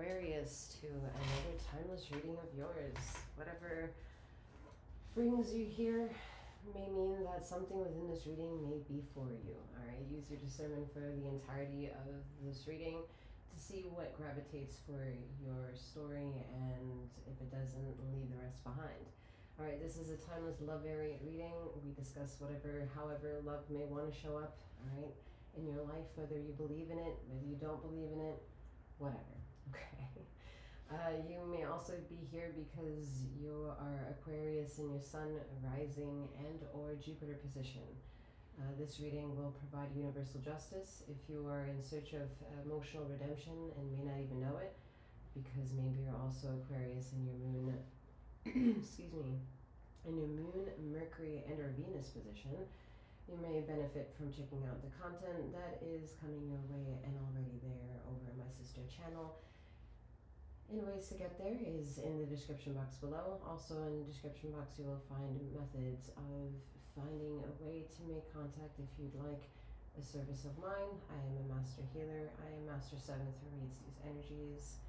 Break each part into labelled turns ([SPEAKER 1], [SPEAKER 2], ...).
[SPEAKER 1] Aquarius, to another timeless reading of yours. Whatever brings you here may mean that something within this reading may be for you. Alright, use your discernment for the entirety of this reading to see what gravitates for your story, and if it doesn't, leave the rest behind. Alright, this is a timeless love variant reading. We discuss however love may want to show up, alright, in your life, whether you believe in it, whether you don't believe in it, whatever, okay? You may also be here because you are Aquarius in your Sun, rising, and or Jupiter position. This reading will provide universal justice if you are in search of emotional redemption and may not even know it, because maybe you're also Aquarius in your moon, excuse me, in your moon, Mercury, and or Venus position. You may benefit from checking out the content that is coming your way and already there over my sister channel. And ways to get there is in the description box below. Also in the description box you will find methods of finding a way to make contact if you'd like a service of mine. I am a master healer. I am Master 7th who reads these energies.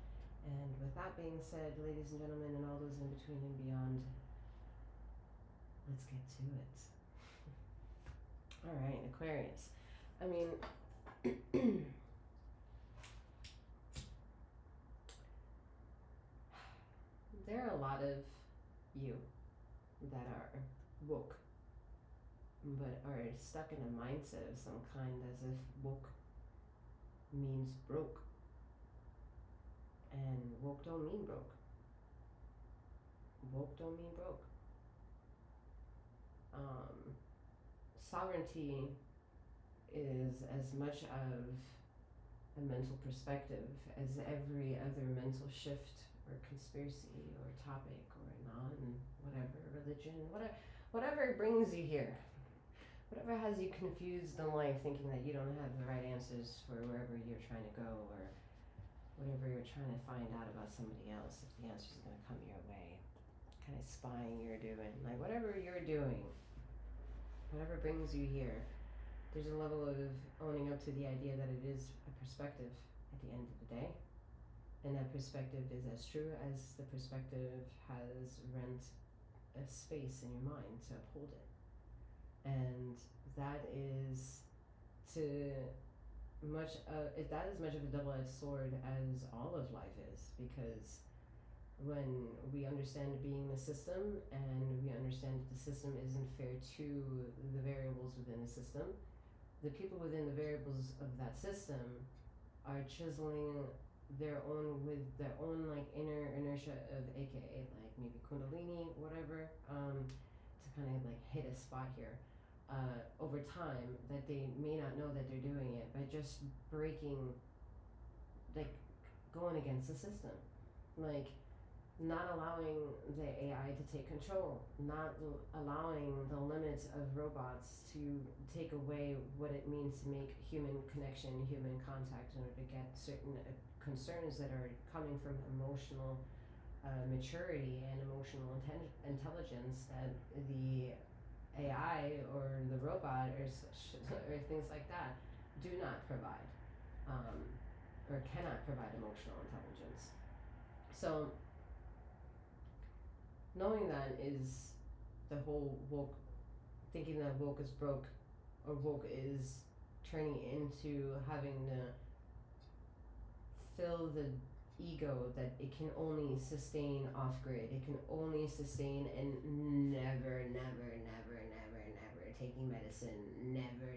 [SPEAKER 1] And with that being said, ladies and gentlemen, and all those in between and beyond, let's get to it. Alright, Aquarius. I mean, there are a lot of you that are woke, but are stuck in a mindset of some kind, as if woke means broke. And woke don't mean broke. Woke don't mean broke. Sovereignty is as much of a mental perspective as every other mental shift or conspiracy or topic or whatever religion, whatever brings you here, whatever has you confused in life, thinking that you don't have the right answers for wherever you're trying to go, or whatever you're trying to find out about somebody else, if the answers are going to come your way, kind of spying you're doing, like whatever you're doing, whatever brings you here, there's a level of owning up to the idea that it is a perspective at the end of the day. And that perspective is as true as the perspective has rent a space in your mind to uphold it. And that is that is much of a double-edged sword as all of life is, because when we understand being the system and we understand that the system isn't fair to the variables within the system, the people within the variables of that system are chiseling their own like inner inertia of AKA like maybe Kundalini, whatever, to kind of like hit a spot here over time that they may not know that they're doing it by just breaking, like going against the system, like not allowing the AI to take control, not allowing the limits of robots to take away what it means to make human connection, human contact, in order to get certain concerns that are coming from emotional maturity and emotional intelligence that the AI or the robot or things like that do not provide, or cannot provide emotional intelligence. So knowing that is the whole woke, thinking that woke is broke, or woke is turning into having to fill the ego that it can only sustain off grid, it can only sustain and never taking medicine, never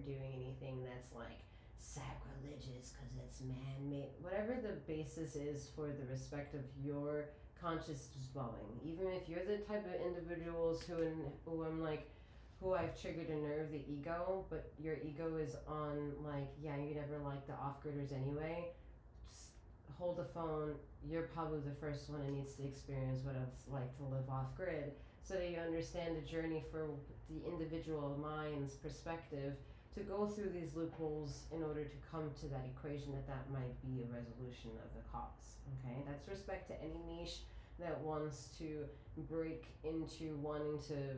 [SPEAKER 1] doing anything that's like sacrilegious because it's man-made, whatever the basis is for the respect of your conscious dwelling. Even if you're the type of individuals who I've triggered a nerve, the ego, but your ego is on like, yeah, you never like the off-gridders anyway, just hold the phone. You're probably the first one that needs to experience what it's like to live off-grid, so that you understand the journey for the individual mind's perspective to go through these loopholes in order to come to that equation that might be a resolution of the cause. Okay, that's respect to any niche that wants to break into wanting to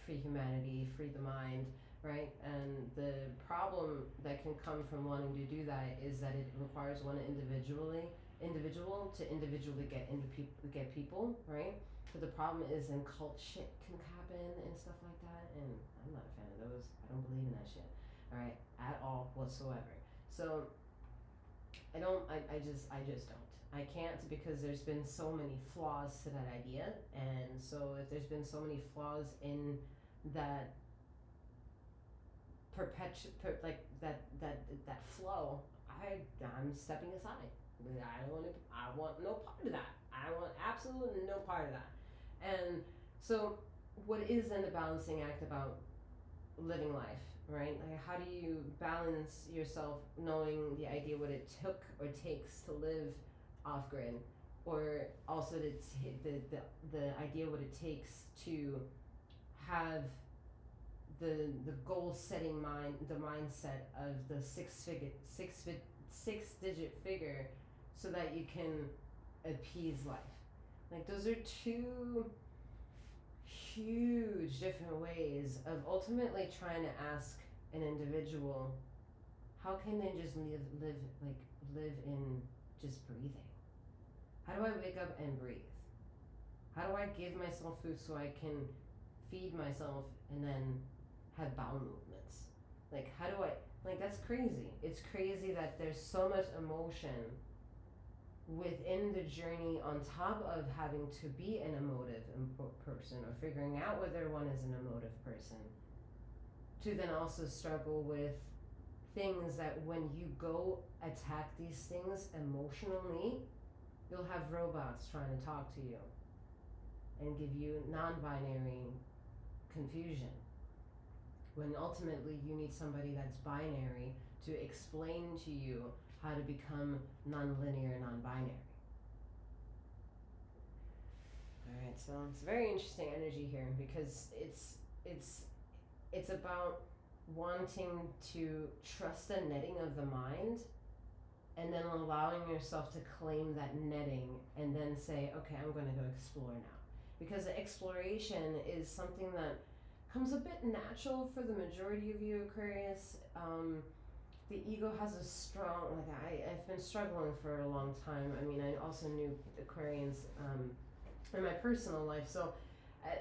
[SPEAKER 1] free humanity, free the mind, right? And the problem that can come from wanting to do that is that it requires one individual to individually get people, right? But the problem is then cult shit can happen and stuff like that, and I'm not a fan of those. I don't believe in that shit, all right, at all whatsoever. So I just don't. I can't, because there's been so many flaws to that idea, and so if there's been so many flaws in that that flow, I'm stepping aside. I want no part of that. I want absolutely no part of that. And so what is then the balancing act about living life, right? Like, how do you balance yourself knowing the idea what it took or takes to live off grid, or also the idea what it takes to have the goal setting the mindset of the six digit figure, so that you can appease life. Like, those are two huge different ways of ultimately trying to ask an individual, how can they just live in just breathing? How do I wake up and breathe? How do I give myself food so I can feed myself and then have bowel movements? Like, how do I, like, that's crazy. It's crazy that there's so much emotion within the journey, on top of having to be an emotive person, or figuring out whether one is an emotive person, to then also struggle with things that when you go attack these things emotionally, you'll have robots trying to talk to you and give you non-binary confusion, when ultimately you need somebody that's binary to explain to you how to become non-linear, non-binary. Alright, so it's very interesting energy here, because it's about wanting to trust the netting of the mind, and then allowing yourself to claim that netting, and then say, okay, I'm going to go explore now. Because exploration is something that comes a bit natural for the majority of you, Aquarius. The ego has a strong, I've been struggling for a long time. I mean, I also knew Aquarians in my personal life. So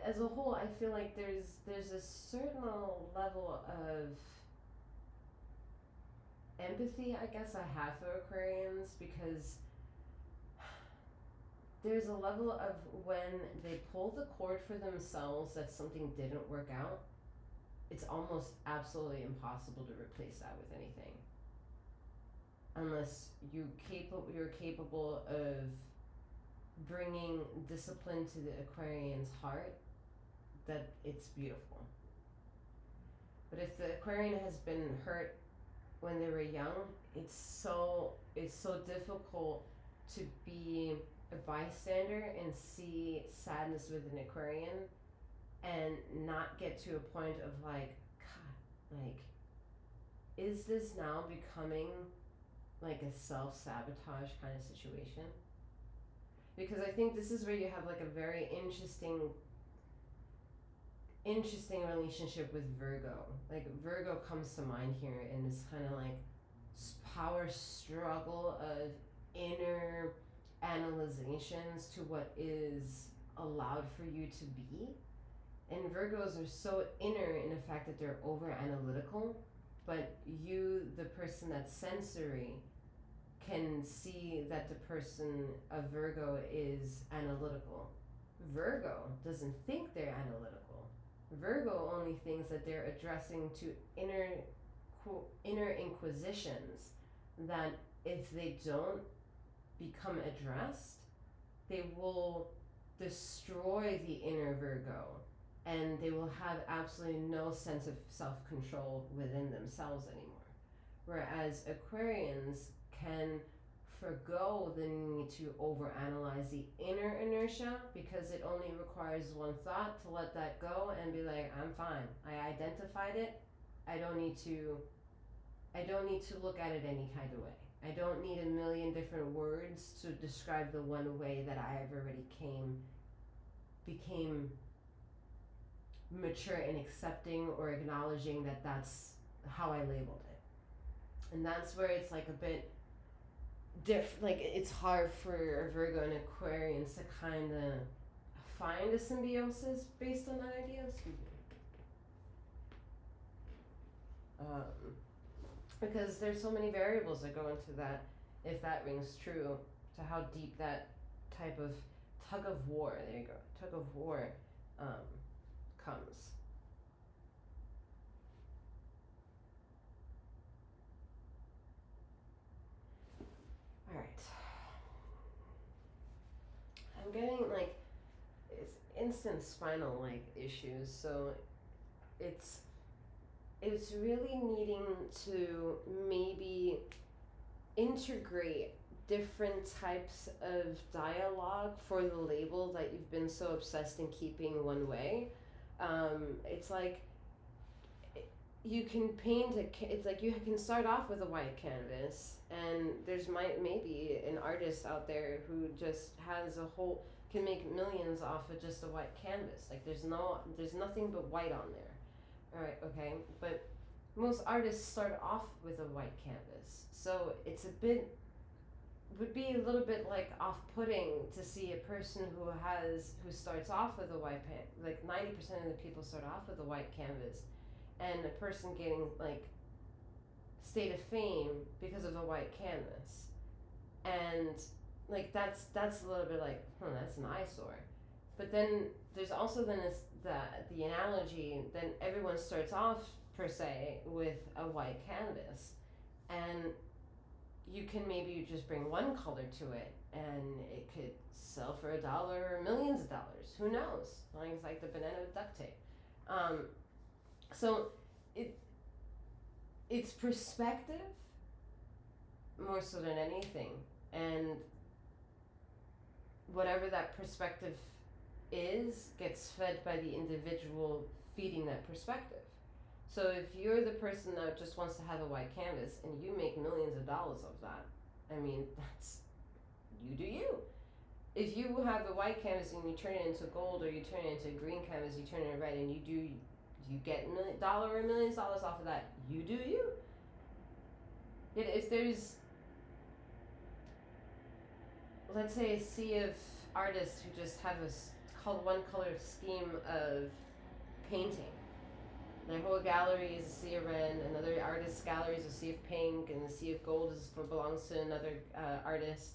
[SPEAKER 1] as a whole, I feel like there's a certain level of empathy, I guess, I have for Aquarians, because there's a level of when they pull the cord for themselves that something didn't work out, it's almost absolutely impossible to replace that with anything, unless you're capable of bringing discipline to the Aquarian's heart, that it's beautiful. But if the Aquarian has been hurt when they were young, it's so difficult to be a bystander and see sadness with an Aquarian and not get to a point of like, God, like, is this now becoming like a self-sabotage kind of situation? Because I think this is where you have like a very interesting relationship with Virgo. Like, Virgo comes to mind here, and this kind of like power struggle of inner analyzations to what is allowed for you to be. And Virgos are so inner in the fact that they're over analytical, but you, the person that's sensory, can see that the person of Virgo is analytical. Virgo doesn't think they're analytical. Virgo only thinks that they're addressing to inner inquisitions, that if they don't become addressed, they will destroy the inner Virgo, and they will have absolutely no sense of self-control within themselves anymore. Whereas Aquarians can forgo the need to overanalyze the inner inertia, because it only requires one thought to let that go and be like, I'm fine. I identified it. I don't need to look at it any kind of way. I don't need a million different words to describe the one way that I have already became mature in accepting or acknowledging that that's how I labeled it. And that's where it's like a bit like it's hard for Virgo and Aquarians to kind of find a symbiosis based on that idea. Excuse me. Because there's so many variables that go into that, if that rings true, to how deep that type of tug of war, there you go, tug of war comes. Alright. I'm getting like, it's instant spinal like issues, so it's really needing to maybe integrate different types of dialogue for the label that you've been so obsessed in keeping one way. It's like you can paint it's like you can start off with a white canvas, and there's maybe an artist out there who just has can make millions off of just a white canvas. Like there's nothing but white on there. Alright, okay, but most artists start off with a white canvas, so would be a little bit like off-putting to see a person who starts off with a white like 90% of the people start off with a white canvas, and a person getting like state of fame because of a white canvas, and like that's a little bit like, that's an eyesore. But then there's also then the analogy, then everyone starts off per se with a white canvas, and you can maybe just bring one color to it and it could sell for $1 or millions of dollars, who knows, as long as like the banana with duct tape. So it's perspective more so than anything, and whatever that perspective is gets fed by the individual feeding that perspective. So if you're the person that just wants to have a white canvas and you make millions of dollars of that, I mean, that's, you do you. If you have the white canvas and you turn it into gold, or you turn it into green canvas, you turn it red, and you get $1 or millions of dollars off of that, you do you. Yet if there's, let's say, a sea of artists who just have one color scheme of painting. Their whole gallery is a sea of red, another artist's gallery is a sea of pink, and the sea of gold belongs to another artist.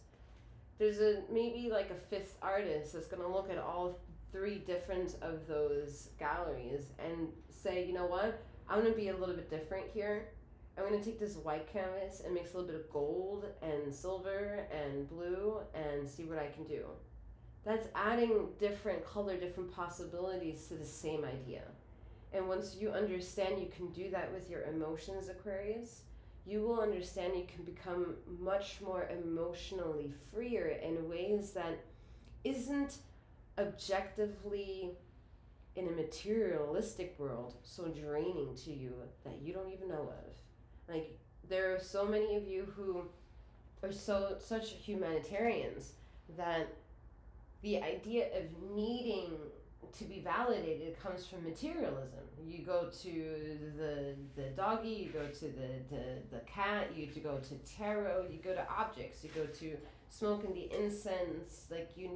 [SPEAKER 1] There's maybe like a fifth artist that's going to look at all 3 different of those galleries and say, you know what, I'm going to be a little bit different here. I'm going to take this white canvas and mix a little bit of gold and silver and blue and see what I can do. That's adding different color, different possibilities to the same idea. And once you understand you can do that with your emotions, Aquarius, you will understand you can become much more emotionally freer in ways that isn't objectively, in a materialistic world, so draining to you that you don't even know of. Like, there are so many of you who are such humanitarians that the idea of needing to be validated comes from materialism. You go to the doggy, you go to the cat, you go to tarot, you go to objects, you go to smoking the incense. Like, you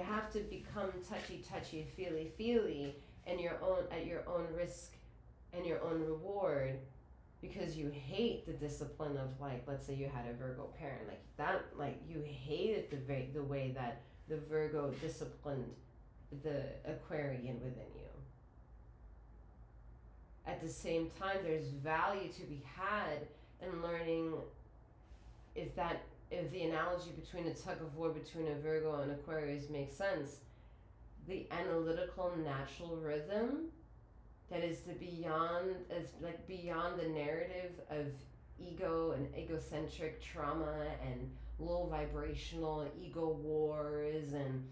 [SPEAKER 1] have to become touchy, feely, and at your own risk and your own reward, because you hate the discipline of, like, let's say you had a Virgo parent, like that, like you hated the way that the Virgo disciplined the Aquarian within you. At the same time, there's value to be had in learning if the analogy between a tug of war between a Virgo and Aquarius makes sense. The analytical natural rhythm that is beyond the narrative of ego and egocentric trauma and low vibrational ego wars and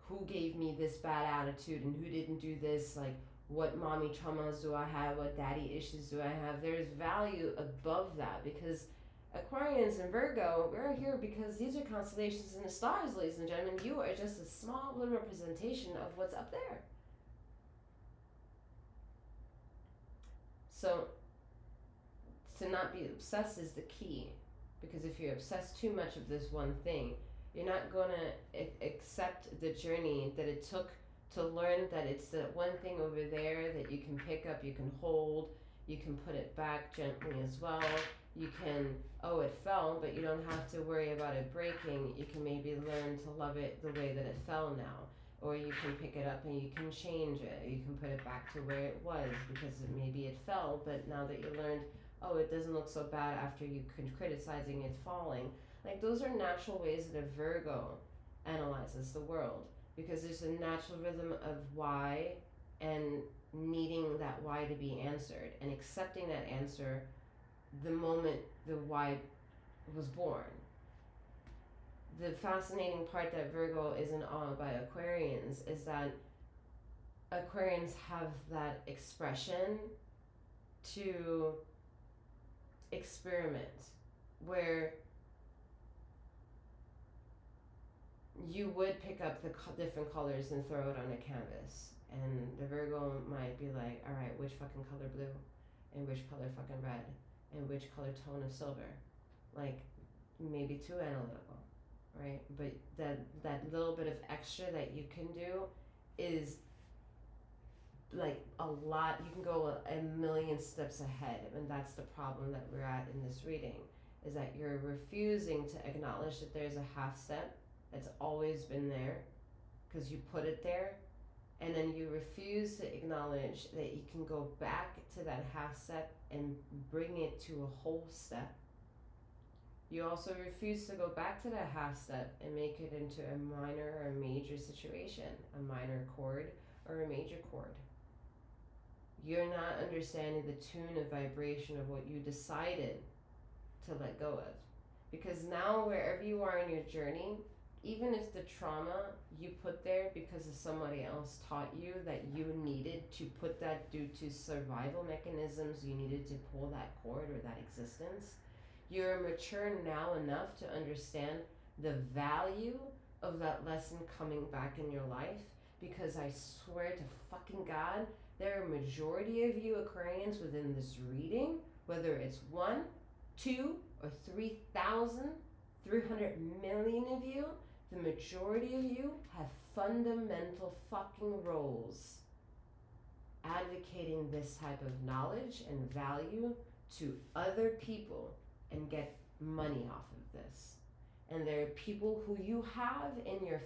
[SPEAKER 1] who gave me this bad attitude and who didn't do this, like what mommy traumas do I have, what daddy issues do I have. There's value above that, because Aquarians and Virgo, we're here because these are constellations in the stars, ladies and gentlemen. You are just a small little representation of what's up there. So to not be obsessed is the key, because if you obsess too much of this one thing, you're not gonna accept the journey that it took to learn that it's the one thing over there that you can pick up, you can hold, you can put it back gently as well. You can, oh, it fell, but you don't have to worry about it breaking. You can maybe learn to love it the way that it fell now. Or you can pick it up and you can change it. You can put it back to where it was, because maybe it fell, but now that you learned, oh, it doesn't look so bad after you criticizing it falling. Like, those are natural ways that a Virgo analyzes the world, because there's a natural rhythm of why and needing that why to be answered and accepting that answer the moment the why was born. The fascinating part that Virgo is in awe by Aquarians is that Aquarians have that expression to experiment, where you would pick up the different colors and throw it on a canvas, and the Virgo might be like, all right, which fucking color blue, and which color fucking red, and which color tone of silver. Like, maybe too analytical, right? But that little bit of extra that you can do is like a lot. You can go a million steps ahead, and that's the problem that we're at in this reading, is that you're refusing to acknowledge that there's a half step that's always been there, because you put it there, and then you refuse to acknowledge that you can go back to that half step and bring it to a whole step. You also refuse to go back to that half step and make it into a minor or a major situation, a minor chord or a major chord. You're not understanding the tune of vibration of what you decided to let go of. Because now, wherever you are in your journey, even if the trauma you put there because of somebody else taught you that you needed to put that due to survival mechanisms, you needed to pull that cord or that existence, you're mature now enough to understand the value of that lesson coming back in your life. Because I swear to fucking God, there are a majority of you Aquarians within this reading, whether it's 1, 2, or 3,000, 300 million of you, the majority of you have fundamental fucking roles advocating this type of knowledge and value to other people and get money off of this. And there are people who you have in your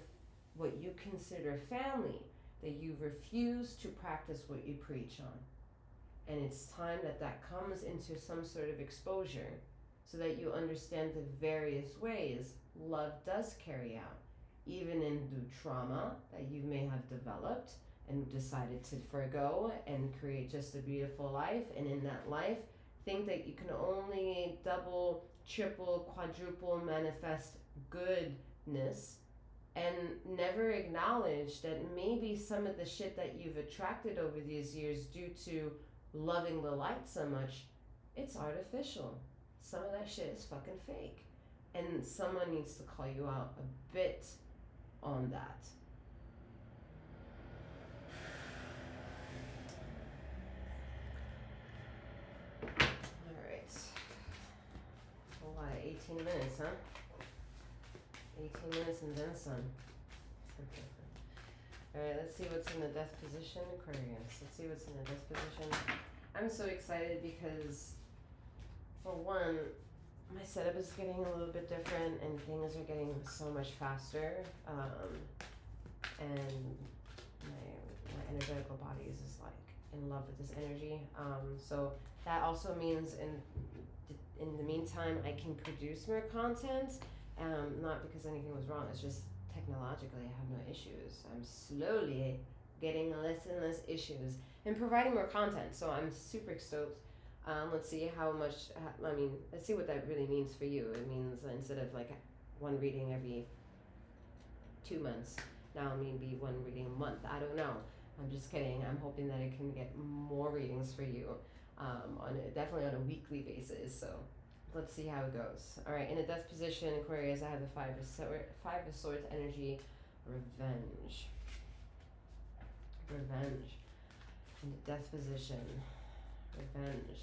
[SPEAKER 1] what you consider family that you refuse to practice what you preach on. And it's time that that comes into some sort of exposure, so that you understand the various ways love does carry out, even in the trauma that you may have developed and decided to forgo and create just a beautiful life. And in that life, think that you can only double, triple, quadruple manifest goodness, and never acknowledge that maybe some of the shit that you've attracted over these years due to loving the light so much, it's artificial. Some of that shit is fucking fake. And someone needs to call you out a bit on that. Alright. A lot of 18 minutes, huh? 18 minutes and then some. Alright, let's see what's in the death position, Aquarius. Let's see what's in the death position. I'm so excited because, for one, my setup is getting a little bit different and things are getting so much faster. And my energetical body is just like in love with this energy. So that also means in the meantime I can produce more content. Not because anything was wrong, it's just technologically I have no issues. I'm slowly getting less and less issues and providing more content, so I'm super stoked. Let's see how much, let's see what that really means for you. It means instead of like one reading every 2 months, now maybe one reading a month. I don't know. I'm just kidding. I'm hoping that I can get more readings for you, definitely on a weekly basis. So let's see how it goes. All right, in the death position, Aquarius, I have the Five of Swords energy, revenge. In the death position, Revenge.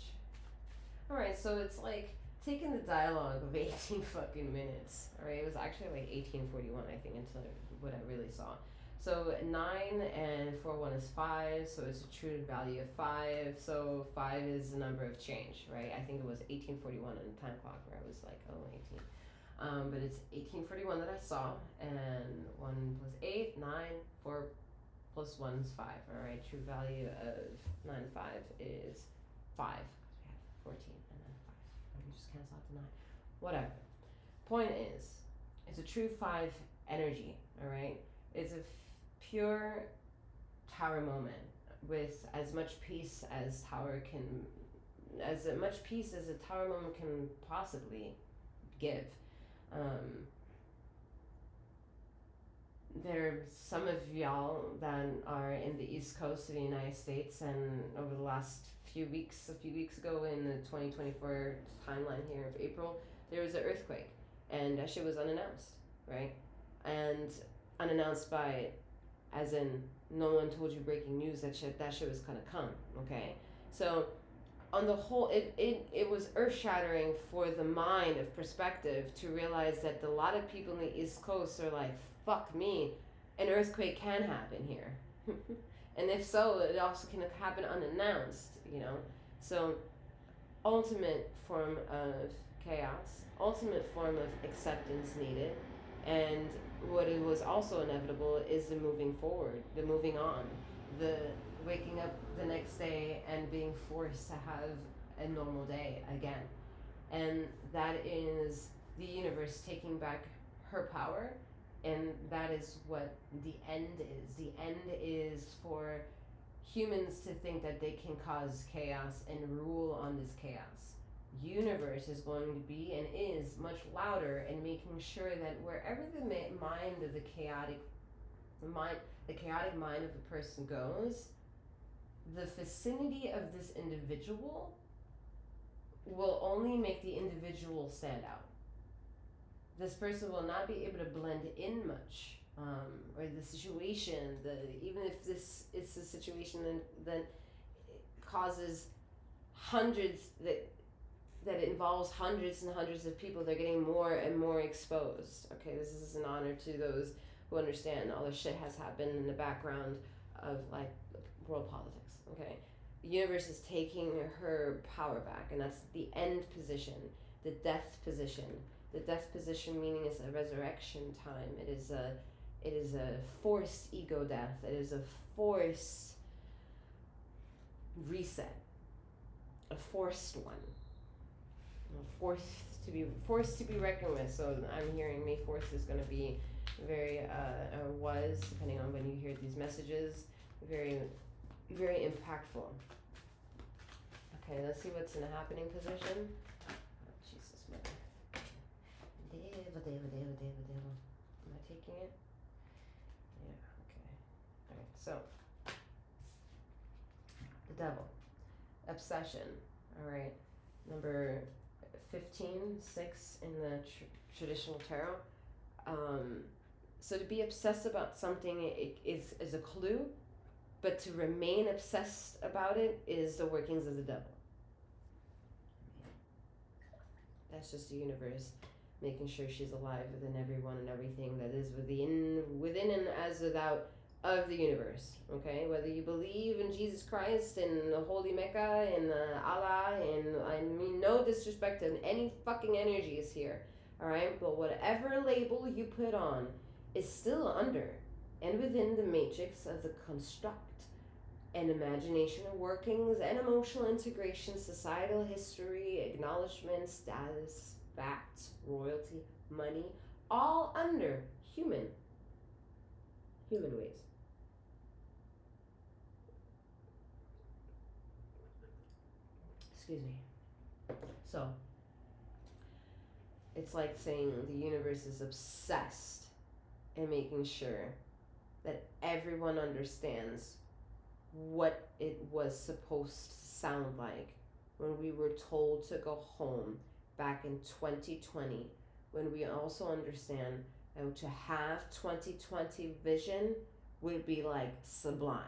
[SPEAKER 1] Alright, so it's like taking the dialogue of 18 fucking minutes. Alright, it was actually like 1841, I think, until what I really saw. So 9 and 4 1 is 5, so it's a true value of 5. So 5 is the number of change, right? I think it was 1841 on the time clock where I was like, oh, 18. But it's 1841 that I saw, and 1 plus 8, 9, 4 plus 1 is 5. Alright, true value of 9 and 5 is 5. We have 14 and then 5. We just cancel out the 9. Whatever. Point is, it's a true 5 energy, alright? It's a pure tower moment with as much peace as much peace as a tower moment can possibly give. There are some of y'all that are in the East Coast of the United States, and over the last a few weeks ago in the 2024 timeline here of April, there was an earthquake, and that shit was unannounced, right? And unannounced by, as in, no one told you breaking news that shit was gonna come, okay? So on the whole, it was earth-shattering for the mind of perspective to realize that a lot of people in the East Coast are like, fuck me, an earthquake can happen here. And if so, it also can happen unannounced, you know? So ultimate form of chaos, ultimate form of acceptance needed, and what it was also inevitable is the moving forward, the moving on, the waking up the next day and being forced to have a normal day again. And that is the universe taking back her power, and that is what the end is. The end is for humans to think that they can cause chaos and rule on this chaos. Universe is going to be and is much louder in making sure that wherever the mind of the chaotic mind of a person goes, the vicinity of this individual will only make the individual stand out. This person will not be able to blend in much, or the situation, even if this is a situation that it causes hundreds, that involves hundreds and hundreds of people, they're getting more and more exposed. Okay, this is an honor to those who understand all the shit has happened in the background of like world politics. Okay, the universe is taking her power back, and that's the end position, the death position. The death position meaning it's a resurrection time. It is a forced ego death. It is a forced reset, a forced one. Forced to be reckoned with. So I'm hearing May 4th is going to be very was, depending on when you hear these messages, very, very impactful. Okay, let's see what's in a happening position. Oh, Jesus, mother. Devil. Am I taking it? Yeah, okay. Alright, so the devil. Obsession. Alright. Number 15, 6 in the traditional tarot. So to be obsessed about something is a clue, but to remain obsessed about it is the workings of the devil. That's just the universe making sure she's alive within everyone and everything that is within and as without of the universe. Okay, whether you believe in Jesus Christ and the Holy Mecca and Allah, and I mean no disrespect to any fucking energies here, all right, but whatever label you put on is still under and within the matrix of the construct and imagination of workings and emotional integration, societal history, acknowledgement, status, facts, royalty, money, all under human ways. Excuse me. So it's like saying the universe is obsessed in making sure that everyone understands what it was supposed to sound like when we were told to go home back in 2020, when we also understand that to have 2020 vision would be like sublime.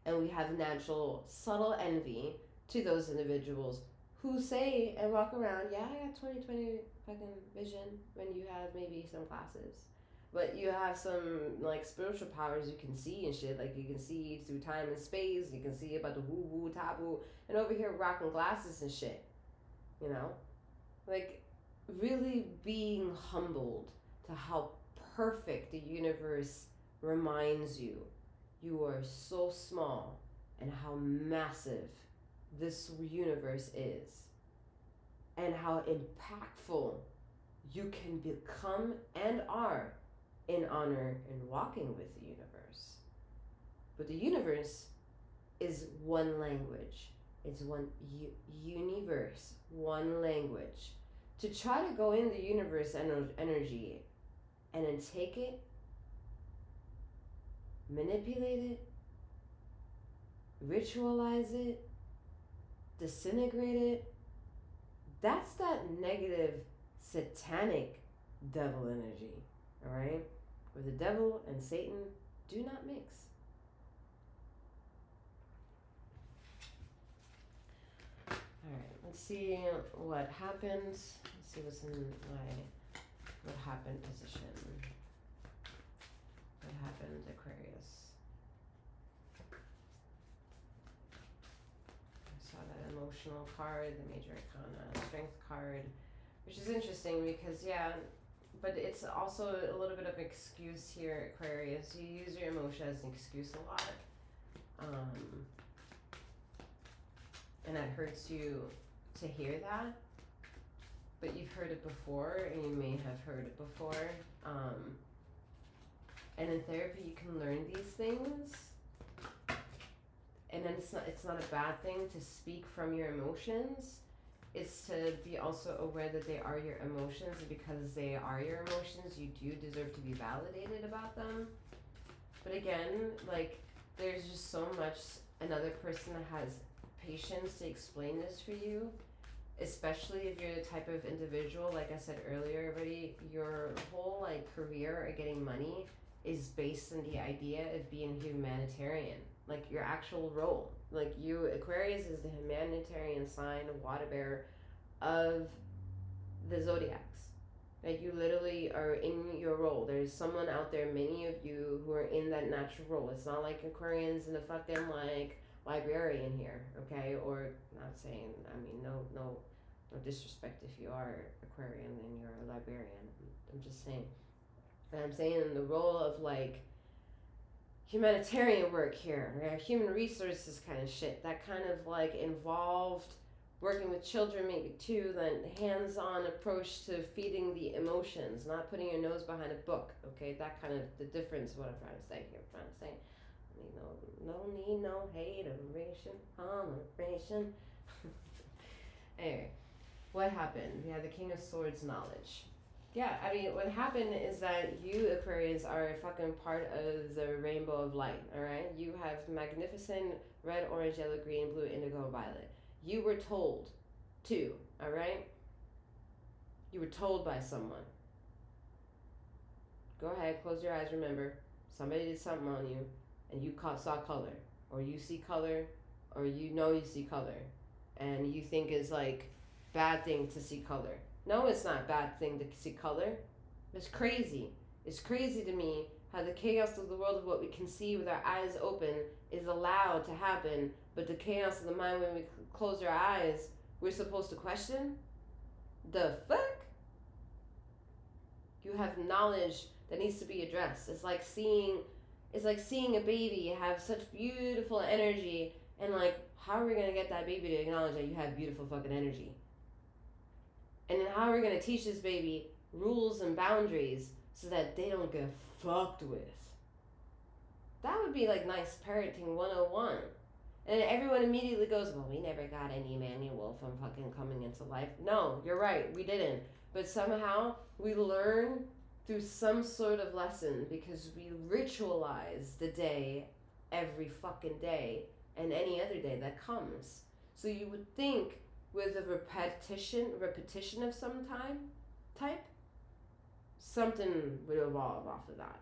[SPEAKER 1] And we have natural subtle envy to those individuals who say and walk around, yeah, I got 20/20 fucking vision, when you have maybe some glasses. But you have some like spiritual powers you can see and shit. Like you can see through time and space. You can see about the woo woo taboo. And over here rocking glasses and shit. You know? Like really being humbled to how perfect the universe reminds you. You are so small and how massive this universe is. And how impactful you can become and are in honor and walking with the universe. But the universe is one language. It's one universe, one language. To try to go in the universe energy and then take it, manipulate it, ritualize it, disintegrate it, that's that negative satanic devil energy, all right? Where the devil and Satan do not mix. All right, let's see what happens. Let's see what's in my what happened position. What happened, Aquarius? I saw that emotional card, the major arcana, strength card, which is interesting because, yeah, but it's also a little bit of an excuse here, Aquarius. You use your emotion as an excuse a lot. And that hurts you to hear that. But you've heard it before, and you may have heard it before. And in therapy, you can learn these things. And then it's not a bad thing to speak from your emotions. It's to be also aware that they are your emotions, and because they are your emotions, you do deserve to be validated about them. But again, like, there's just so much another person that has patience to explain this for you, especially if you're the type of individual, like I said earlier already, your whole like career or getting money is based on the idea of being humanitarian, like your actual role. Like you, Aquarius is the humanitarian sign, water bearer of the zodiacs. Like you literally are in your role. There's someone out there, many of you, who are in that natural role. It's not like Aquarians and the fucking like librarian here, okay? Or not saying, I mean, no disrespect if you are Aquarian and you're a librarian. I'm just saying. And I'm saying in the role of like humanitarian work here, right? Human resources kind of shit, that kind of like involved working with children maybe too, then hands-on approach to feeding the emotions, not putting your nose behind a book, okay? That kind of the difference is what I'm trying to say here. I'm trying to say, no hate, adoration. Anyway, what happened? We had the King of Swords knowledge. Yeah, I mean, what happened is that you, Aquarians, are a fucking part of the rainbow of light, all right? You have magnificent red, orange, yellow, green, blue, indigo, violet. You were told to, all right? You were told by someone. Go ahead, close your eyes, remember. Somebody did something on you, and you saw color. Or you see color, or you know you see color. And you think it's like bad thing to see color. No, it's not a bad thing to see color. It's crazy. It's crazy to me how the chaos of the world of what we can see with our eyes open is allowed to happen, but the chaos of the mind when we close our eyes, we're supposed to question? The fuck? You have knowledge that needs to be addressed. It's like seeing a baby have such beautiful energy, and like, how are we gonna get that baby to acknowledge that you have beautiful fucking energy? And then how are we going to teach this baby rules and boundaries so that they don't get fucked with? That would be like nice parenting 101. And everyone immediately goes, well, we never got any manual from fucking coming into life. No, you're right, we didn't. But somehow we learn through some sort of lesson because we ritualize the day every fucking day and any other day that comes. So you would think with a repetition of some type, something would evolve off of that.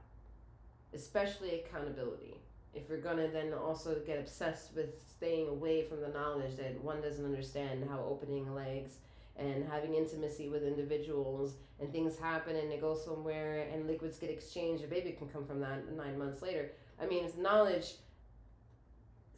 [SPEAKER 1] Especially accountability. if you're gonna then also get obsessed with staying away from the knowledge that one doesn't understand how opening legs and having intimacy with individuals and things happen and they go somewhere and liquids get exchanged, a baby can come from that 9 months later. I mean, if knowledge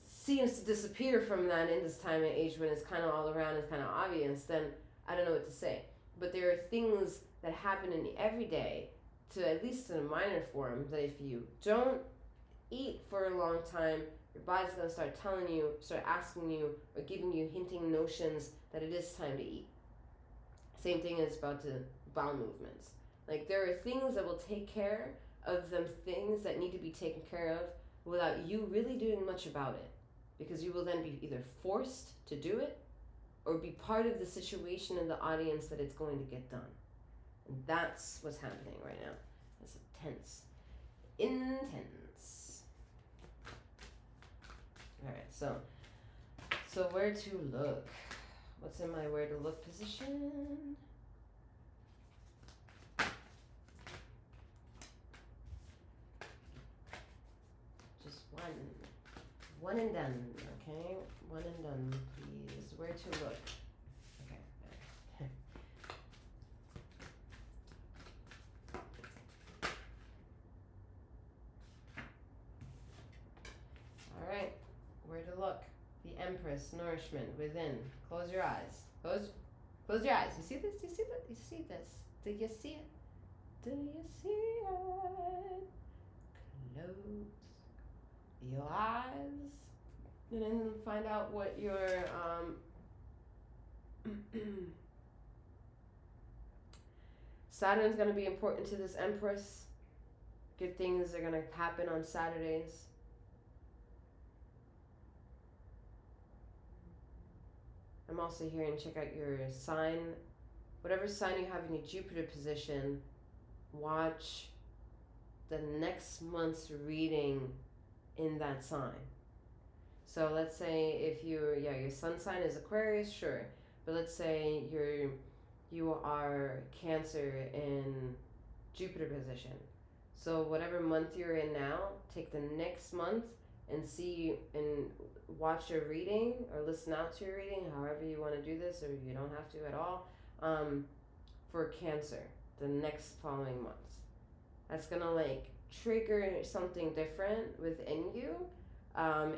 [SPEAKER 1] seems to disappear from that in this time and age when it's kind of all around, it's kind of obvious, then I don't know what to say. But there are things that happen in the everyday, to at least in a minor form, that if you don't eat for a long time, your body's going to start telling you, start asking you, or giving you hinting notions that it is time to eat. Same thing is about the bowel movements. Like, there are things that will take care of them, things that need to be taken care of without you really doing much about it, because you will then be either forced to do it or be part of the situation in the audience that it's going to get done. And that's what's happening right now. It's intense. All right, so where to look? What's in my where to look position? Just one and done, okay? One and done, please. Where to look? Okay. All right, where to look? The Empress, nourishment within. Close your eyes. Close your eyes. You see this? You see that? You see this? Do you see it? Do you see it? Close your eyes. And then find out what your Saturn's going to be important to this Empress. Good things are going to happen on Saturdays. I'm also hearing check out your sign. Whatever sign you have in your Jupiter position, watch the next month's reading in that sign. So let's say if your sun sign is Aquarius, sure. But let's say you are Cancer in Jupiter position. So whatever month you're in now, take the next month and see and watch your reading or listen out to your reading, however you want to do this, or you don't have to at all, for Cancer the next following months. That's gonna like trigger something different within you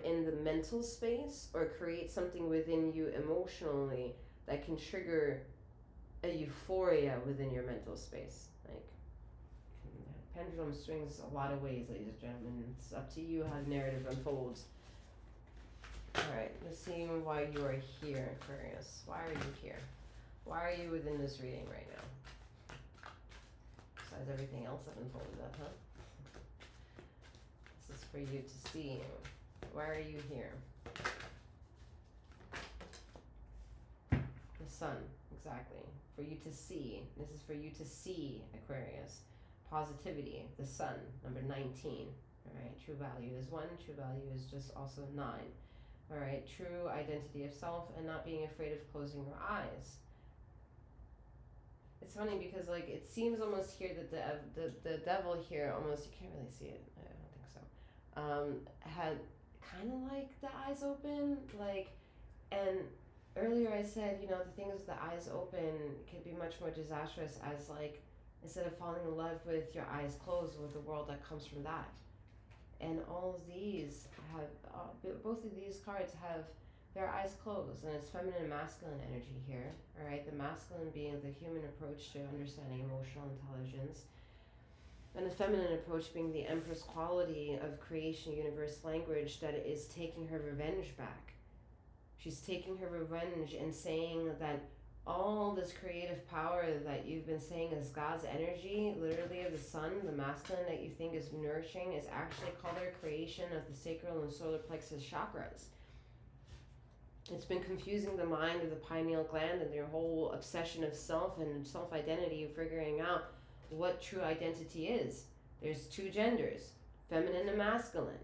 [SPEAKER 1] in the mental space, or create something within you emotionally that can trigger a euphoria within your mental space. Like, pendulum swings a lot of ways, ladies and gentlemen. It's up to you how the narrative unfolds. Alright, let's see why you are here, Aquarius. Why are you here? Why are you within this reading right now? Besides everything else that unfolded up, huh? This is for you to see. Why are you here? The sun, exactly. For you to see. This is for you to see, Aquarius. Positivity, the sun, number 19. Alright, true value is 1, true value is just also 9. Alright, true identity of self and not being afraid of closing your eyes. It's funny because like it seems almost here that the devil here almost, you can't really see it, I don't think so, had kind of like the eyes open, like, and earlier I said, you know, the thing is the eyes open can be much more disastrous as like, instead of falling in love with your eyes closed with the world that comes from that. And all of these have, both of these cards have their eyes closed, and it's feminine and masculine energy here, all right? The masculine being the human approach to understanding emotional intelligence, and the feminine approach being the Empress quality of creation, universe, language that is taking her revenge back. She's taking her revenge and saying that all this creative power that you've been saying is God's energy, literally of the sun, the masculine that you think is nourishing, is actually color creation of the sacral and solar plexus chakras. It's been confusing the mind of the pineal gland and their whole obsession of self and self-identity, figuring out what true identity is. There's two genders, feminine and masculine.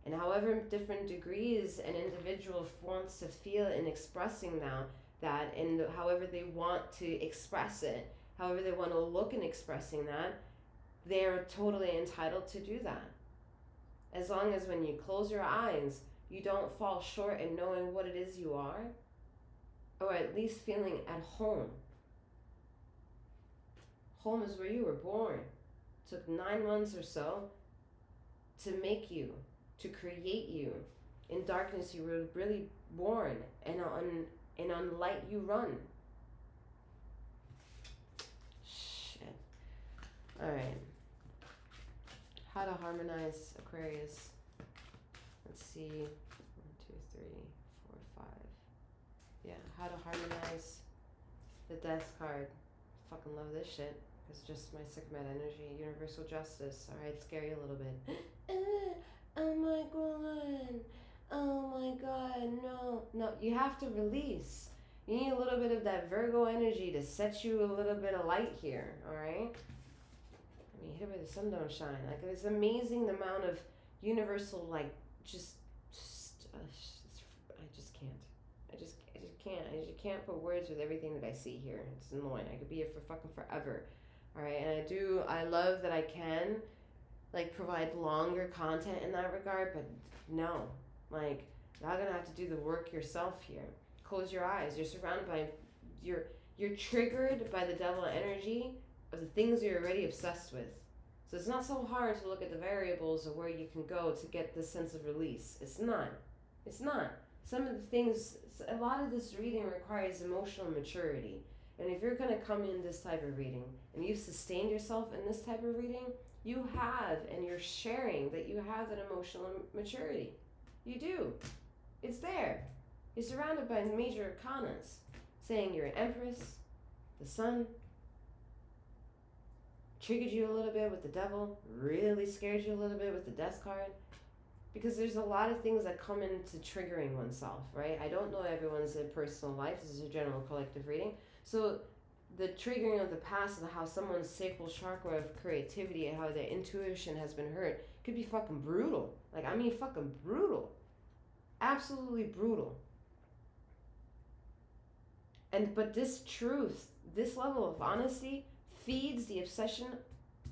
[SPEAKER 1] And however different degrees an individual wants to feel in expressing now, that, and however they want to express it, however they want to look in expressing that, they're totally entitled to do that. As long as when you close your eyes, you don't fall short in knowing what it is you are, or at least feeling at home. Home is where you were born. It took 9 months or so to make you, to create you. In darkness you were really born, and on light you run. Shit. Alright. How to harmonize Aquarius. Let's see. 1, 2, 3, 4, 5. Yeah, how to harmonize the Death card. Fucking love this shit. It's just my 𝗖𝘀𝗵𝗔𝗽𝗽 energy. Universal justice. Alright, scary a little bit. Oh my god. Oh my god, no. No, you have to release. You need a little bit of that Virgo energy to set you a little bit of light here, alright? I mean, here where the sun don't shine. Like, it's amazing the amount of universal, like, I just can't. I just can't. I just can't put words with everything that I see here. It's annoying. I could be here for fucking forever. Alright, and I love that I can, like, provide longer content in that regard, but no. Like, you're gonna have to do the work yourself here. Close your eyes. You're surrounded by, you're triggered by the devil energy of the things you're already obsessed with. So it's not so hard to look at the variables of where you can go to get this sense of release. It's not. It's not. Some of the things, a lot of this reading requires emotional maturity. And if you're gonna come in this type of reading, and you've sustained yourself in this type of reading, you have, and you're sharing that you have that emotional maturity. You do. It's there. You're surrounded by major arcanas, saying you're an empress, the sun, triggered you a little bit with the devil, really scared you a little bit with the Death card. Because there's a lot of things that come into triggering oneself, right? I don't know everyone's personal life. This is a general collective reading. So the triggering of the past and how someone's sacral chakra of creativity and how their intuition has been hurt could be fucking brutal. Like, I mean fucking brutal. Absolutely brutal. But this truth, this level of honesty feeds the obsession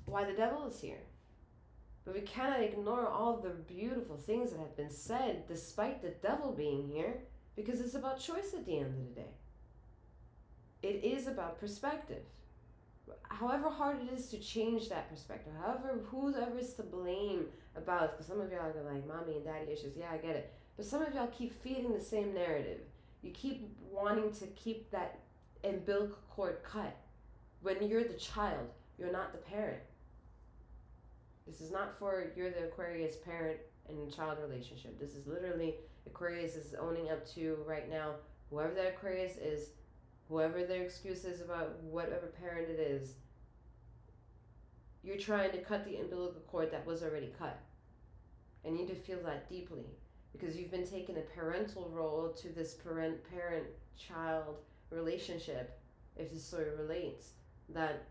[SPEAKER 1] why the devil is here. But we cannot ignore all the beautiful things that have been said despite the devil being here, because it's about choice at the end of the day. It is about perspective. However hard it is to change that perspective, whoever is to blame about, because some of y'all are like, mommy and daddy issues, yeah, I get it. But some of y'all keep feeding the same narrative. You keep wanting to keep that umbilical cord cut. When you're the child, you're not the parent. This is not for you're the Aquarius parent and child relationship. This is literally Aquarius is owning up to right now, whoever that Aquarius is, whoever their excuse is about whatever parent it is, you're trying to cut the umbilical cord that was already cut. And you need to feel that deeply, because you've been taking a parental role to this parent-child relationship, if this story relates, that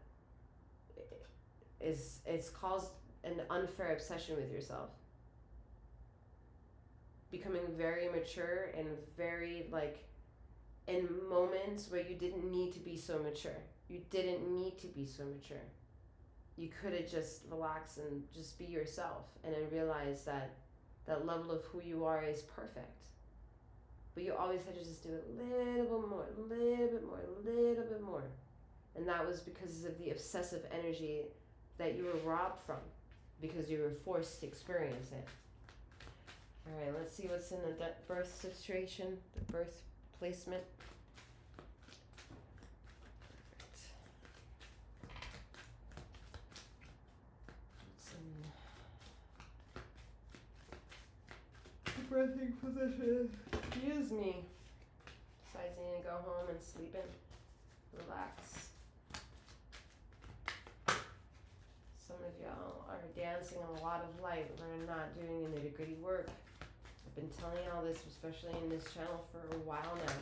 [SPEAKER 1] it's caused an unfair obsession with yourself. Becoming very mature and very, like, in moments where you didn't need to be so mature. You didn't need to be so mature. You could have just relaxed and just be yourself, and then realize that that level of who you are is perfect. But you always had to just do a little bit more, a little bit more, a little bit more. And that was because of the obsessive energy that you were robbed from, because you were forced to experience it. All right, let's see what's in the birth situation, the birth placement. Breathing position. Excuse me. Besides needing to go home and sleep in. Relax. Some of y'all are dancing a lot of light. We're not doing the nitty-gritty work. I've been telling y'all this, especially in this channel, for a while now.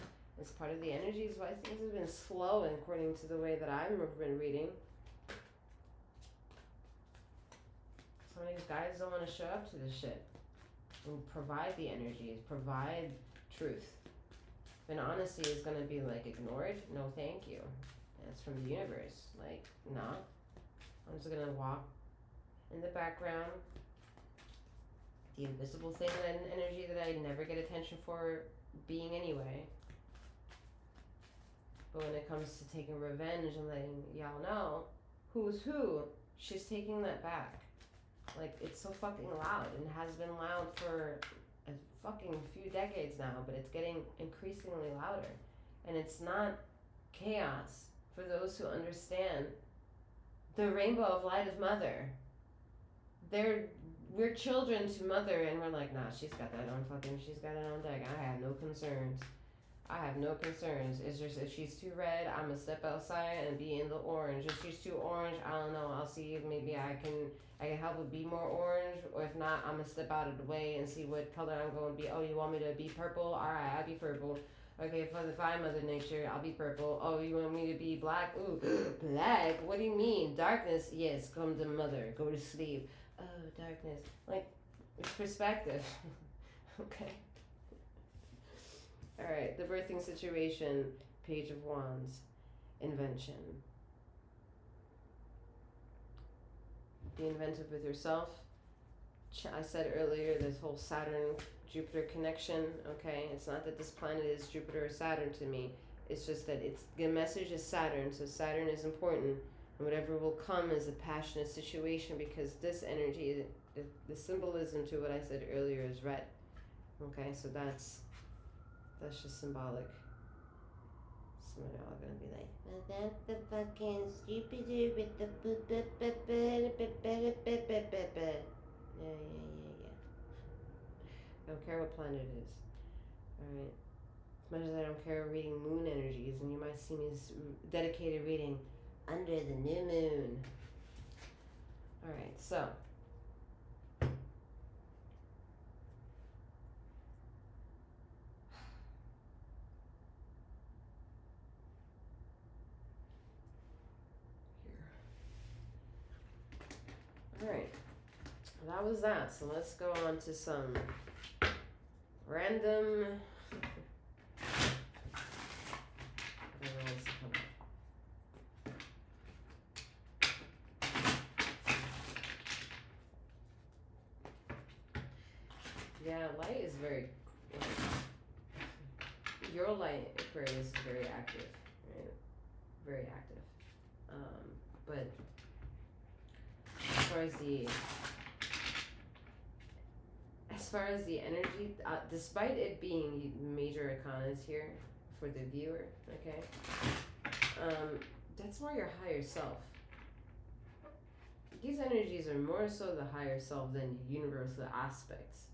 [SPEAKER 1] It's part of the energies why things have been slow according to the way that I've been reading. Some of these guys don't want to show up to this shit. And provide the energies, provide truth. When honesty is going to be like ignored, no thank you. And it's from the universe. Like, nah. I'm just going to walk in the background the invisible thing, an energy that I never get attention for being anyway. But when it comes to taking revenge and letting y'all know who's who, she's taking that back. Like, it's so fucking loud and has been loud for a fucking few decades now, but it's getting increasingly louder. And it's not chaos for those who understand the rainbow of light of mother. We're children to mother, and we're like, nah, she's got it on deck. I have no concerns. It's just if she's too red, I'm gonna step outside and be in the orange. If she's too orange, I don't know. I'll see if maybe I can help her be more orange, or if not, I'm gonna step out of the way and see what color I'm going to be. Oh, you want me to be purple? All right, I'll be purple. Okay, for the fine Mother Nature, I'll be purple. Oh, you want me to be black? Ooh, black? What do you mean? Darkness? Yes, come to mother. Go to sleep. Oh, darkness. Like, it's perspective. Okay. Alright, the birthing situation, Page of Wands, invention. Be inventive with yourself. I said earlier, this whole Saturn-Jupiter connection, okay? It's not that this planet is Jupiter or Saturn to me. It's just that the message is Saturn, so Saturn is important. And whatever will come is a passionate situation, because this energy, the symbolism to what I said earlier is red. Okay, so that's just symbolic. Some of y'all are gonna be like, well, that's the fucking Jupiter with the yeah. I don't care what planet it is. Alright. As much as I don't care reading moon energies, and you might see me dedicated reading under the new moon. Alright, so. Alright, that was that. So let's go on to some random. Yeah, light is very. Your light, Aquarius, is very active, right? Very active. But as far as the energy, despite it being major arcanas here for the viewer, okay, that's more your higher self. These energies are more so the higher self than universal aspects,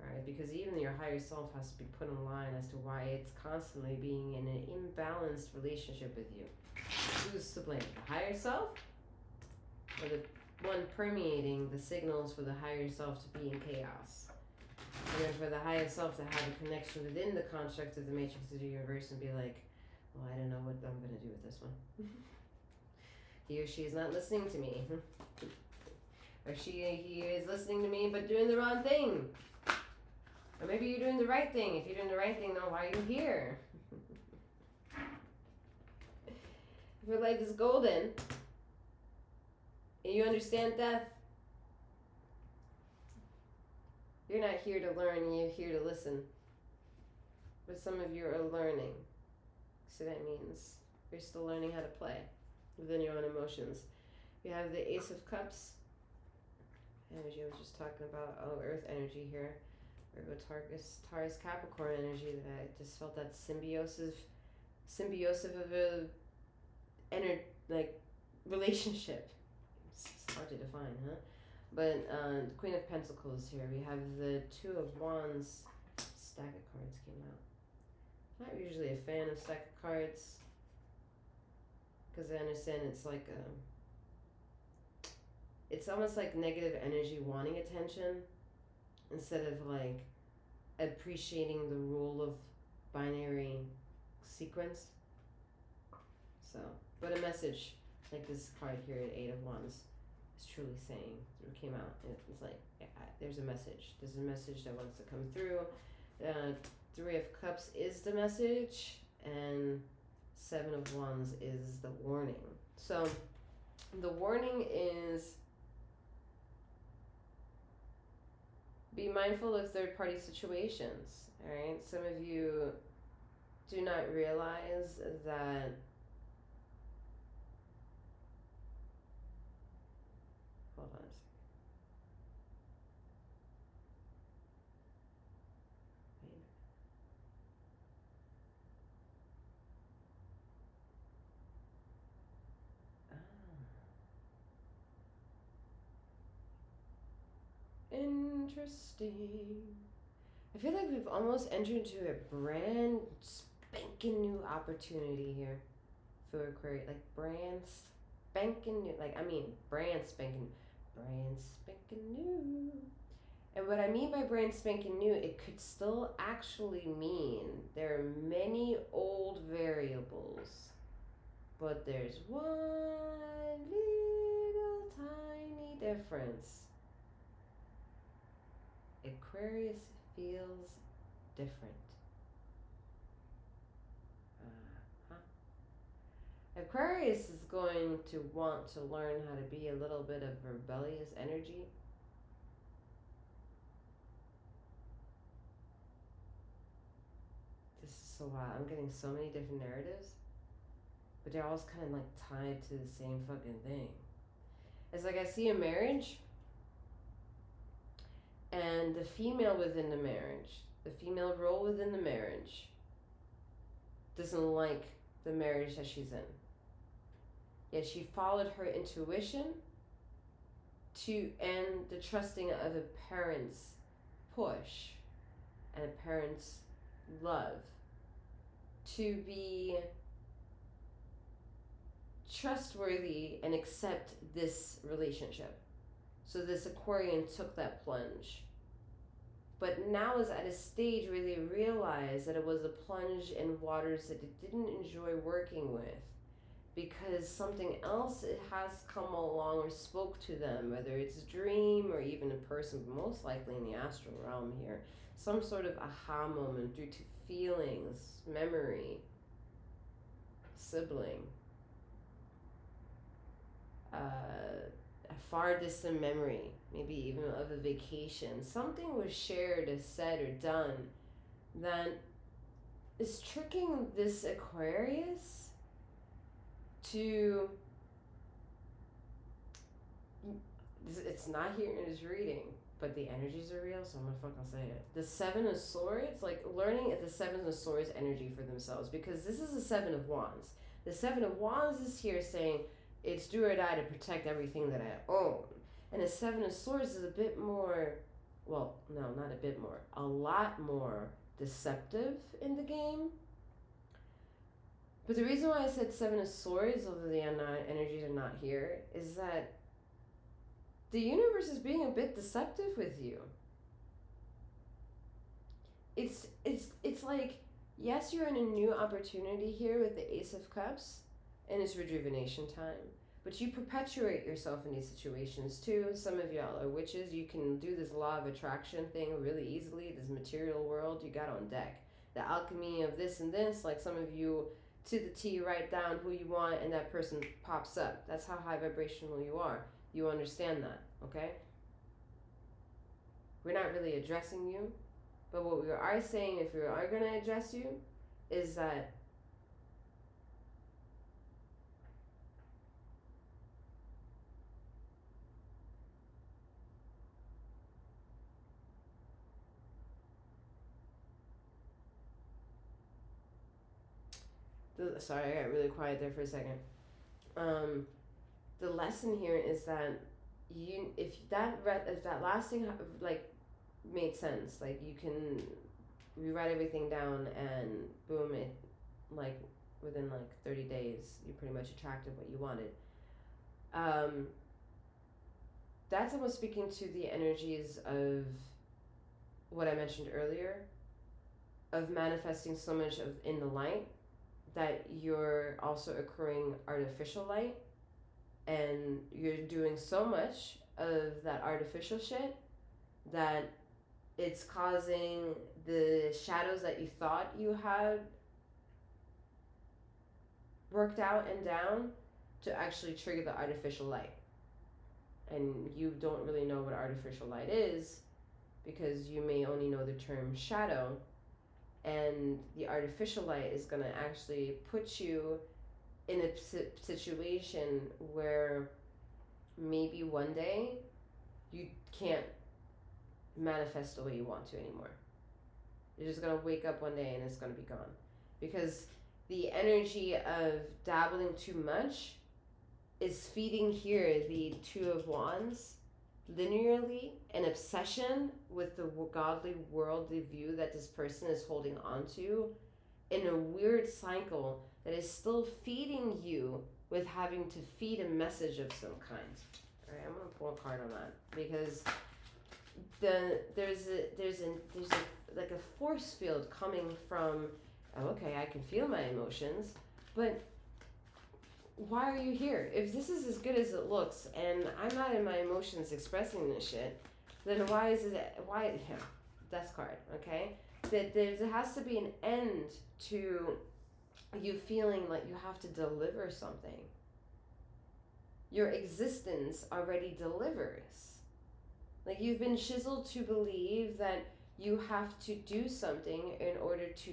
[SPEAKER 1] right? Because even your higher self has to be put in line as to why it's constantly being in an imbalanced relationship with you. Who's to blame? The higher self, or the one permeating the signals for the higher self to be in chaos? And then for the higher self to have a connection within the construct of the matrix of the universe and be like, well, I don't know what I'm going to do with this one. He or she is not listening to me. Or he is listening to me but doing the wrong thing. Or maybe you're doing the right thing. If you're doing the right thing, then why are you here? If your life is golden and you understand death, you're not here to learn, you're here to listen. But some of you are learning. So that means you're still learning how to play within your own emotions. You have the Ace of Cups. Energy I was just talking about. Oh, Earth energy here. Virgo, Taurus, Capricorn energy. That I just felt that symbiosis of a relationship. It's hard to define, huh? But Queen of Pentacles here. We have the Two of Wands. Stack of cards came out. Not usually a fan of stack of cards, because I understand it's like it's almost like negative energy wanting attention instead of like appreciating the rule of binary sequence. So, but a message like this card here at Eight of Wands is truly saying, it came out, it's like, yeah, there's a message that wants to come through. Three of Cups is the message, and Seven of Wands is the warning. So the warning is Be mindful of third-party situations, all right? Some of you do not realize that hold on a second. Wait. Interesting. I feel like we've almost entered into a brand spanking new opportunity here for Aquarius. Like brand spanking new. Like, I mean, brand spanking new. And what I mean by brand spanking new, it could still actually mean there are many old variables, but there's one little tiny difference. Aquarius feels different. Aquarius is going to want to learn how to be a little bit of rebellious energy. This is so wild. I'm getting so many different narratives, but they're all kind of like tied to the same fucking thing. It's like I see a marriage, and the female within the marriage, the female role within the marriage, doesn't like the marriage that she's in. Yet she followed her intuition and the trusting of a parent's push and a parent's love to be trustworthy and accept this relationship. So this Aquarian took that plunge. But now is at a stage where they realize that it was a plunge in waters that it didn't enjoy working with, because something else it has come along or spoke to them, whether it's a dream or even a person, but most likely in the astral realm here, some sort of aha moment due to feelings, memory, sibling, a far distant memory, maybe even of a vacation. Something was shared, or said, or done that is tricking this Aquarius to, it's not here in his reading, but the energies are real, so I'm gonna fucking say it. The Seven of Swords, like learning at the Seven of Swords energy for themselves, because this is the Seven of Wands. The Seven of Wands is here saying it's do or die to protect everything that I own. And the Seven of Swords is a bit more, well, no, not a bit more, a lot more deceptive in the game. But the reason why I said Seven of Swords, although the energies are not here, is that the universe is being a bit deceptive with you. It's like, yes, you're in a new opportunity here with the Ace of Cups, and it's rejuvenation time. But you perpetuate yourself in these situations too. Some of y'all are witches. You can do this law of attraction thing really easily. This material world you got on deck. The alchemy of this and this, like some of you to the T write down who you want and that person pops up. That's how high vibrational you are. You understand that, okay? We're not really addressing you, but what we are saying, if we are going to address you, is that sorry, I got really quiet there for a second. The lesson here is that if that last thing like made sense, like you can rewrite everything down and boom, it like within like 30 days you pretty much attracted what you wanted. That's almost speaking to the energies of what I mentioned earlier, of manifesting so much of in the light that you're also accruing artificial light, and you're doing so much of that artificial shit that it's causing the shadows that you thought you had worked out and down to actually trigger the artificial light. And you don't really know what artificial light is because you may only know the term shadow, and the artificial light is going to actually put you in a situation where maybe one day you can't manifest the way you want to anymore. You're just going to wake up one day and it's going to be gone. Because the energy of dabbling too much is feeding here the Two of Wands linearly, an obsession with the godly worldly view that this person is holding on to in a weird cycle that is still feeding you with having to feed a message of some kind. All right, I'm going to pull a card on that because there's like a force field coming from, oh, okay, I can feel my emotions, but why are you here? If this is as good as it looks and I'm not in my emotions expressing this shit, then why is it, yeah, death card, okay? That there has to be an end to you feeling like you have to deliver something. Your existence already delivers. Like you've been chiseled to believe that you have to do something in order to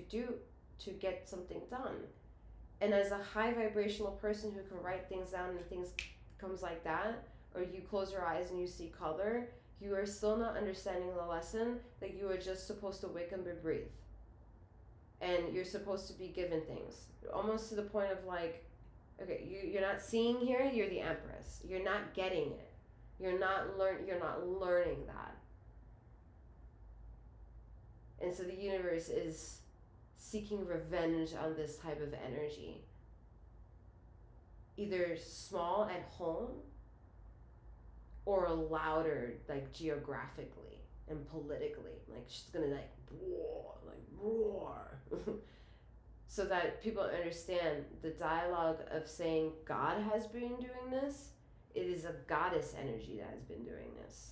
[SPEAKER 1] get something done. And as a high vibrational person who can write things down and things comes like that, or you close your eyes and you see color, you are still not understanding the lesson that you are just supposed to wake up and breathe. And you're supposed to be given things. Almost to the point of like, okay, you're not seeing here, you're the Empress. You're not getting it. You're not learning that. And so the universe is seeking revenge on this type of energy. Either small at home or louder, like geographically and politically. Like she's gonna like roar. So that people understand the dialogue of saying God has been doing this. It is a goddess energy that has been doing this.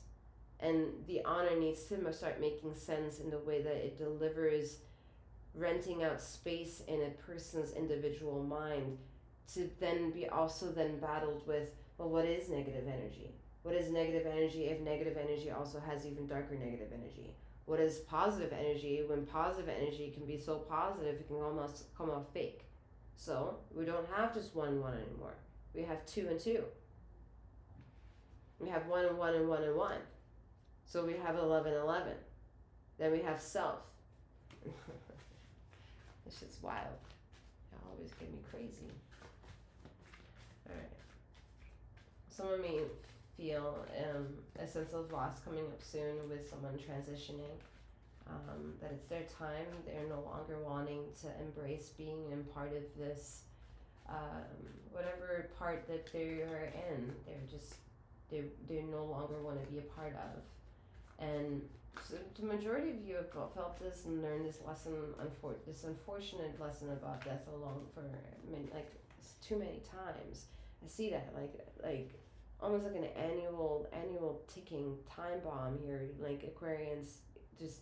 [SPEAKER 1] And the honor needs to start making sense in the way that it delivers, renting out space in a person's individual mind to then be also then battled with, well, what is negative energy? What is negative energy if negative energy also has even darker negative energy? What is positive energy when positive energy can be so positive it can almost come off fake? So we don't have just 1 and 1 anymore. We have 2 and 2. We have 1 and 1 and 1 and 1. So we have 11 and 11. Then we have self. This shit's wild. Y'all always get me crazy. Alright. Someone may feel a sense of loss coming up soon with someone transitioning. That it's their time. They're no longer wanting to embrace being in part of this, whatever part that they are in. They no longer want to be a part of. And so the majority of you have felt this and learned this lesson, this unfortunate lesson about death alone for too many times. I see that like almost like an annual ticking time bomb here. Like Aquarians just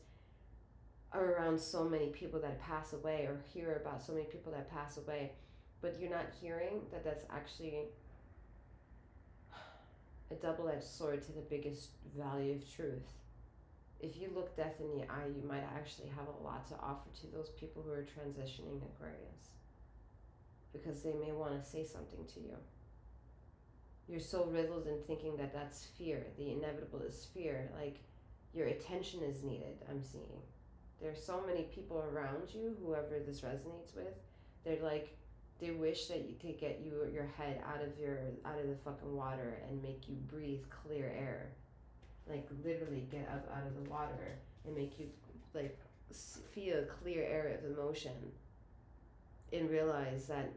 [SPEAKER 1] are around so many people that pass away or hear about so many people that pass away, but you're not hearing that that's actually a double-edged sword to the biggest value of truth. If you look death in the eye, you might actually have a lot to offer to those people who are transitioning Aquarius, because they may want to say something to you. You're so riddled in thinking that that's fear. The inevitable is fear. Like, your attention is needed, I'm seeing. There's so many people around you, whoever this resonates with, they're like, they wish that you could get your head out of the fucking water and make you breathe clear air. Like literally get up out of the water and make you like feel clear air of emotion and realize that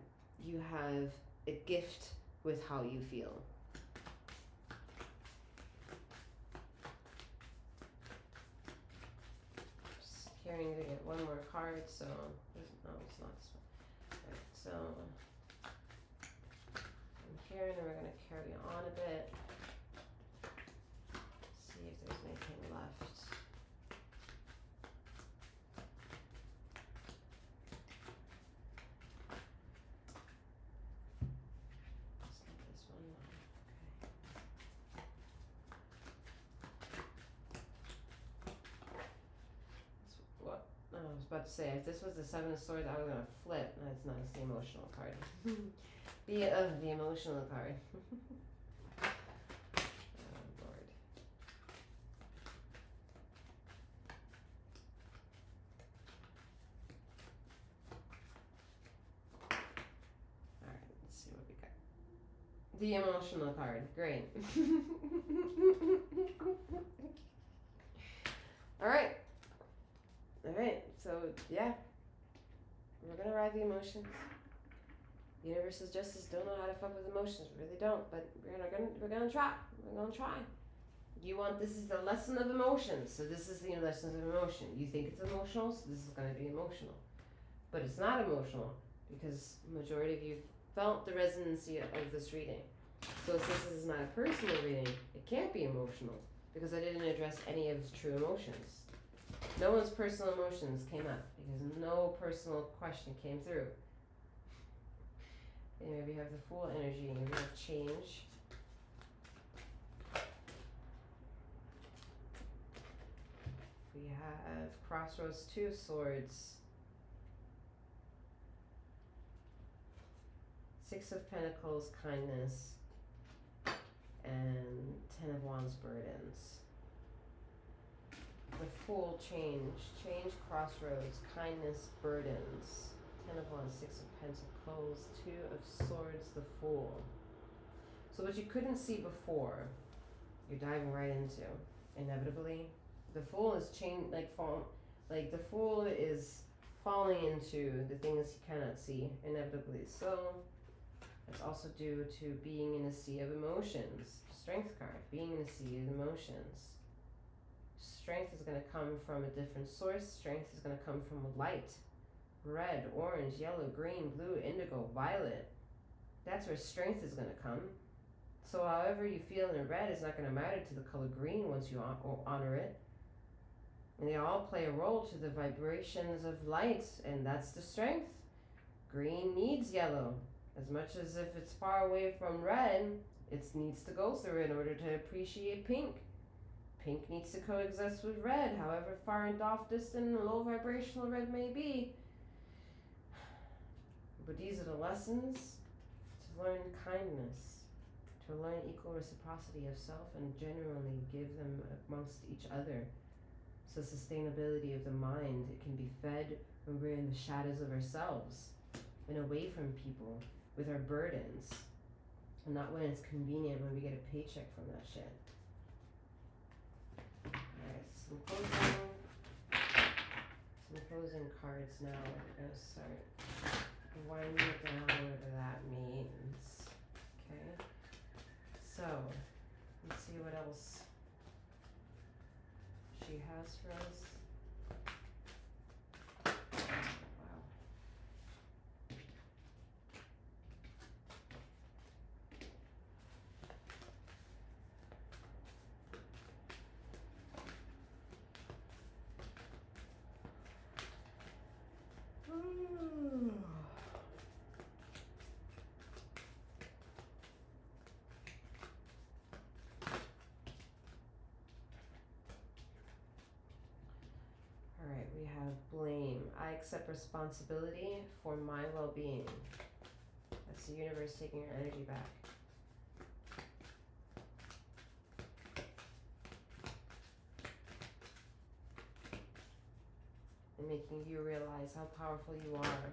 [SPEAKER 1] you have a gift with how you feel. Just hearing to get one more card, so no, it's not this one. Alright, so from here, and then we're gonna carry on a bit. See if there's anything left. It's not this one, no. Okay. about to say, if this was the Seven of Swords, I was gonna flip. That's not the emotional card. The emotional card. Oh, Lord. Alright, let's see what we got. The emotional card. Great. Alright. Alright, so yeah. We're gonna ride the emotions. Universe's justice don't know how to fuck with emotions. Really don't, but we're gonna try. We're gonna try. You want, this is the lesson of emotions. So this is the lesson of emotion. You think it's emotional, so this is gonna be emotional. But it's not emotional because majority of you felt the resonancy of this reading. So since this is not a personal reading, it can't be emotional because I didn't address any of his true emotions. No one's personal emotions came up because no personal question came through. And maybe you have the Fool energy, maybe you have change. We have Crossroads, Two of Swords. Six of Pentacles, kindness. And Ten of Wands, burdens. The Fool, change, crossroads, kindness, burdens. Ten of Wands, Six of Pentacles, Two of Swords, the Fool. So what you couldn't see before, you're diving right into. Inevitably, the Fool is the Fool is falling into the things he cannot see. Inevitably, so it's also due to being in a sea of emotions. Strength card, being in a sea of emotions. Strength is going to come from a different source. Strength is going to come from light. Red, orange, yellow, green, blue, indigo, violet. That's where strength is going to come. So however you feel in red is not going to matter to the color green once you honor it. And they all play a role to the vibrations of light, and that's the strength. Green needs yellow. As much as if it's far away from red, it needs to go through in order to appreciate pink. Pink needs to coexist with red, however far and off distant and low vibrational red may be. But these are the lessons to learn kindness, to learn equal reciprocity of self and genuinely give them amongst each other. So sustainability of the mind, it can be fed when we're in the shadows of ourselves and away from people with our burdens, and not when it's convenient when we get a paycheck from that shit. Alright, some closing cards now. We're gonna start winding it down, whatever that means. Okay, so let's see what else she has for us. Alright, we have blame. I accept responsibility for my well-being. That's the universe taking your energy back. And making you realize how powerful you are.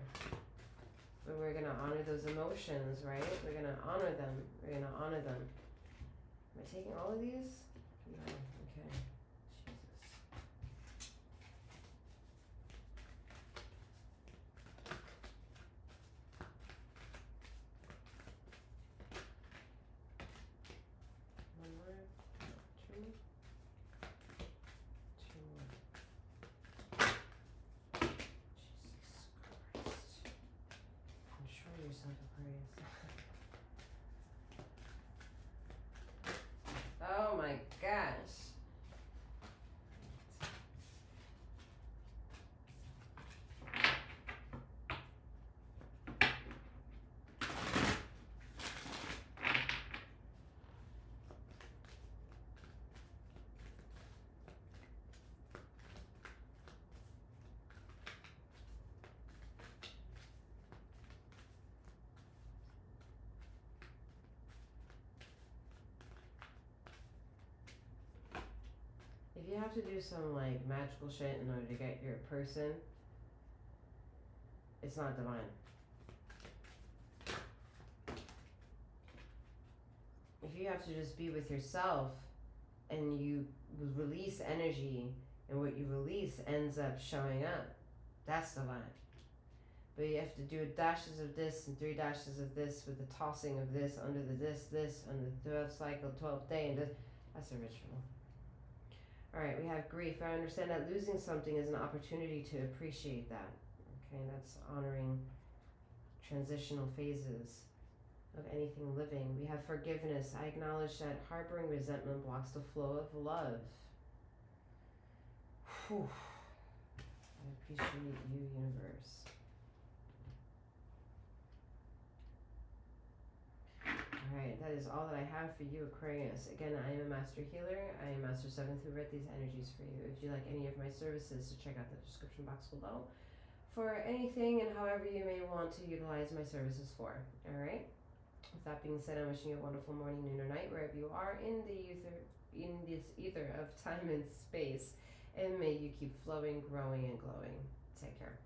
[SPEAKER 1] But we're gonna honor those emotions, right? We're gonna honor them. We're gonna honor them. Am I taking all of these? No, okay. Jesus. One more? No, two? Two more. Jesus Christ. Control yourself, Aquarius. Oh my gosh. you have to do some like magical shit in order to get your person, it's not divine. If you have to just be with yourself and you release energy and what you release ends up showing up, that's divine. But you have to do dashes of this and 3 dashes of this with the tossing of this under the this on the 12th cycle, 12th day, and this, that's a ritual. Alright, we have grief. I understand that losing something is an opportunity to appreciate that. Okay, that's honoring transitional phases of anything living. We have forgiveness. I acknowledge that harboring resentment blocks the flow of love. Whew. I appreciate you, universe. Alright, that is all that I have for you, Aquarius. Again, I am a master healer. I am Master 7th who read these energies for you. If you like any of my services, so check out the description box below for anything and however you may want to utilize my services for. Alright? With that being said, I'm wishing you a wonderful morning, noon, or night, wherever you are in this ether of time and space. And may you keep flowing, growing, and glowing. Take care.